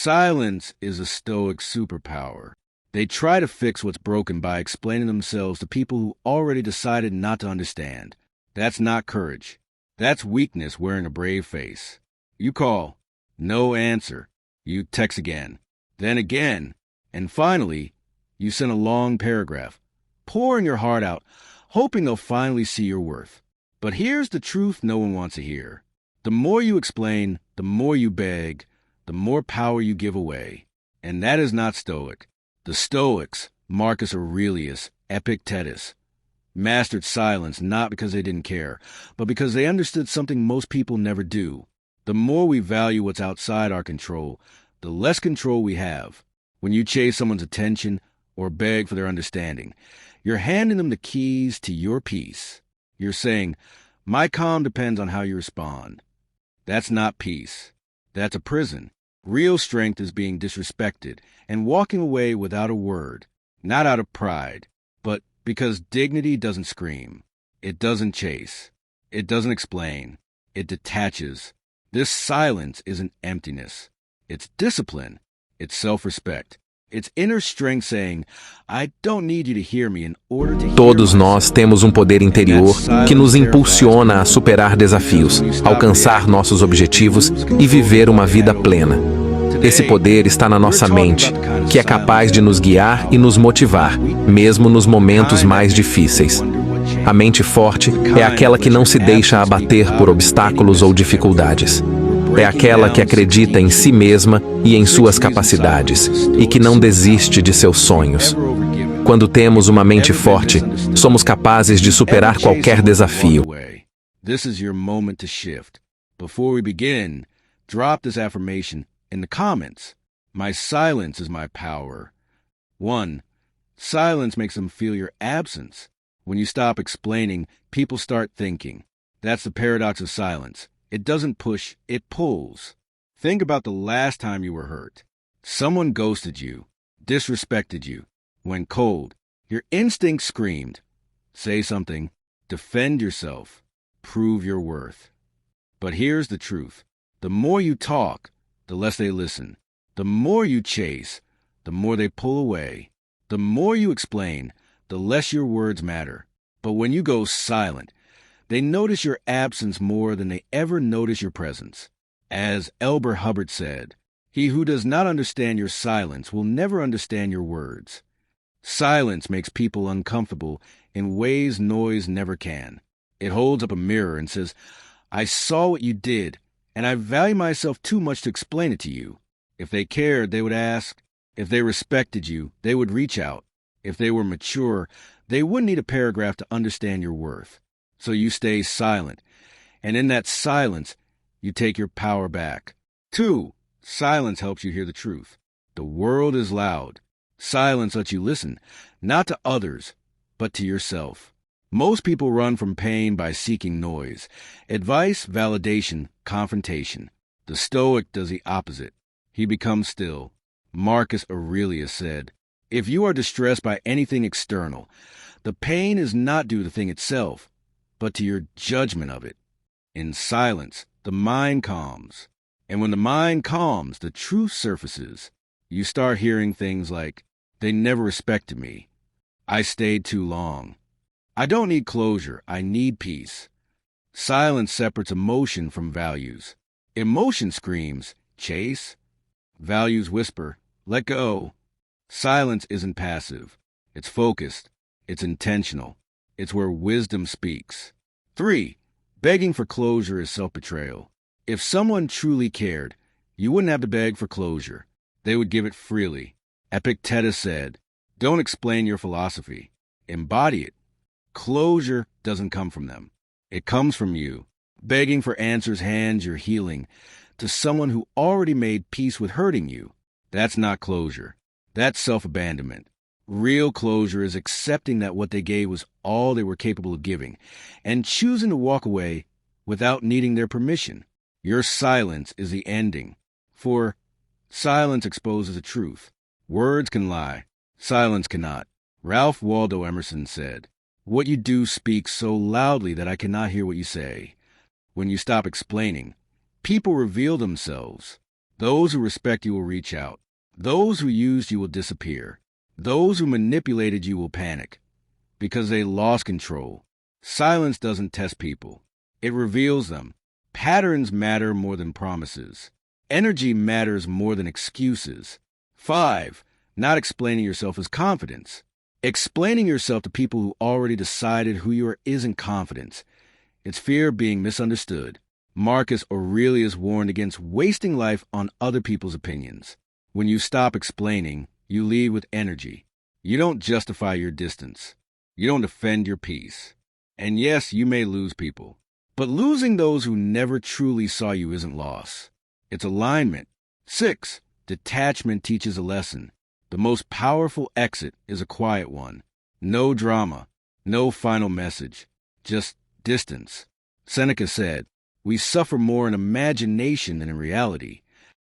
Silence is a Stoic superpower. They try to fix what's broken by explaining themselves to people who already decided not to understand. That's not courage. That's weakness wearing a brave face. You call. No answer. You text again. Then again. And finally, you send a long paragraph, pouring your heart out, hoping they'll finally see your worth. But here's the truth no one wants to hear. The more you explain, the more you beg, the more power you give away. And that is not Stoic. The Stoics, Marcus Aurelius, Epictetus, mastered silence not because they didn't care, but because they understood something most people never do. The more we value what's outside our control, the less control we have. When you chase someone's attention or beg for their understanding, you're handing them the keys to your peace. You're saying, my calm depends on how you respond. That's not peace. That's a prison. Real strength is being disrespected and walking away without a word, not out of pride, but because dignity doesn't scream. It doesn't chase. It doesn't explain. It detaches. This silence isn't emptiness. It's discipline. It's self-respect. It's inner strength saying, I don't need you to hear me in order to hear Todos nós temos poder interior que nos impulsiona a superar desafios, alcançar nossos objetivos e viver uma vida plena. Esse poder está na nossa mente, que é capaz de nos guiar e nos motivar, mesmo nos momentos mais difíceis. A mente forte é aquela que não se deixa abater por obstáculos ou dificuldades. É aquela que acredita em si mesma e em suas capacidades, e que não desiste de seus sonhos. Quando temos uma mente forte, somos capazes de superar qualquer desafio. This is your moment to shift. Before we begin, drop this affirmation in the comments. My silence is my power. 1. Silence makes them feel your absence. When you stop explaining, people start thinking. That's the paradox of silence. It doesn't push, it pulls. Think about the last time you were hurt. Someone ghosted you, disrespected you, went cold. Your instinct screamed. Say something, defend yourself, prove your worth. But here's the truth. The more you talk, the less they listen. The more you chase, the more they pull away. The more you explain, the less your words matter. But when you go silent, they notice your absence more than they ever notice your presence. As Elber Hubbard said, he who does not understand your silence will never understand your words. Silence makes people uncomfortable in ways noise never can. It holds up a mirror and says, I saw what you did, and I value myself too much to explain it to you. If they cared, they would ask. If they respected you, they would reach out. If they were mature, they wouldn't need a paragraph to understand your worth. So you stay silent, and in that silence, you take your power back. 2. Silence helps you hear the truth. The world is loud. Silence lets you listen, not to others, but to yourself. Most people run from pain by seeking noise. Advice, validation, confrontation. The Stoic does the opposite. He becomes still. Marcus Aurelius said, if you are distressed by anything external, the pain is not due to the thing itself, but to your judgment of it. In silence, the mind calms. And when the mind calms, the truth surfaces. You start hearing things like, they never respected me. I stayed too long. I don't need closure. I need peace. Silence separates emotion from values. Emotion screams, chase. Values whisper, let go. Silence isn't passive. It's focused. It's intentional. It's where wisdom speaks. 3. Begging for closure is self-betrayal. If someone truly cared, you wouldn't have to beg for closure. They would give it freely. Epictetus said, don't explain your philosophy. Embody it. Closure doesn't come from them. It comes from you. Begging for answers hands your healing to someone who already made peace with hurting you. That's not closure. That's self-abandonment. Real closure is accepting that what they gave was all they were capable of giving and choosing to walk away without needing their permission. Your silence is the ending. For silence exposes the truth. Words can lie. Silence cannot. Ralph Waldo Emerson said, what you do speaks so loudly that I cannot hear what you say. When you stop explaining, people reveal themselves. Those who respect you will reach out. Those who used you will disappear. Those who manipulated you will panic because they lost control. Silence doesn't test people. It reveals them. Patterns matter more than promises. Energy matters more than excuses. 5. Not explaining yourself is confidence. Explaining yourself to people who already decided who you are isn't confidence. It's fear of being misunderstood. Marcus Aurelius warned against wasting life on other people's opinions. When you stop explaining, you lead with energy. You don't justify your distance. You don't defend your peace. And yes, you may lose people. But losing those who never truly saw you isn't loss. It's alignment. 6. Detachment teaches a lesson. The most powerful exit is a quiet one. No drama. No final message. Just distance. Seneca said, "We suffer more in imagination than in reality."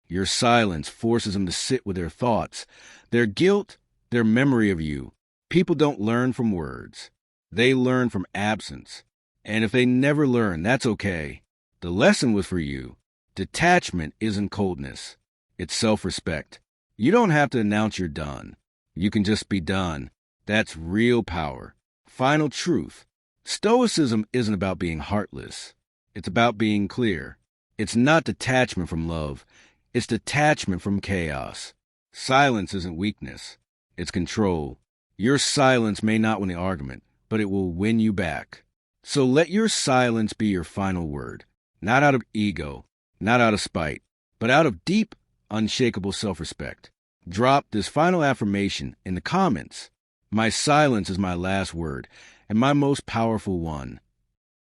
Your silence forces them to sit with their thoughts, their guilt, their memory of you. People don't learn from words. They learn from absence. And if they never learn, that's okay. The lesson was for you. Detachment isn't coldness. It's self-respect. You don't have to announce you're done. You can just be done. That's real power. Final truth. Stoicism isn't about being heartless. It's about being clear. It's not detachment from love. It's detachment from chaos. Silence isn't weakness. It's control. Your silence may not win the argument, but it will win you back. So let your silence be your final word. Not out of ego, not out of spite, but out of deep, unshakable self-respect. Drop this final affirmation in the comments. My silence is my last word, and my most powerful one.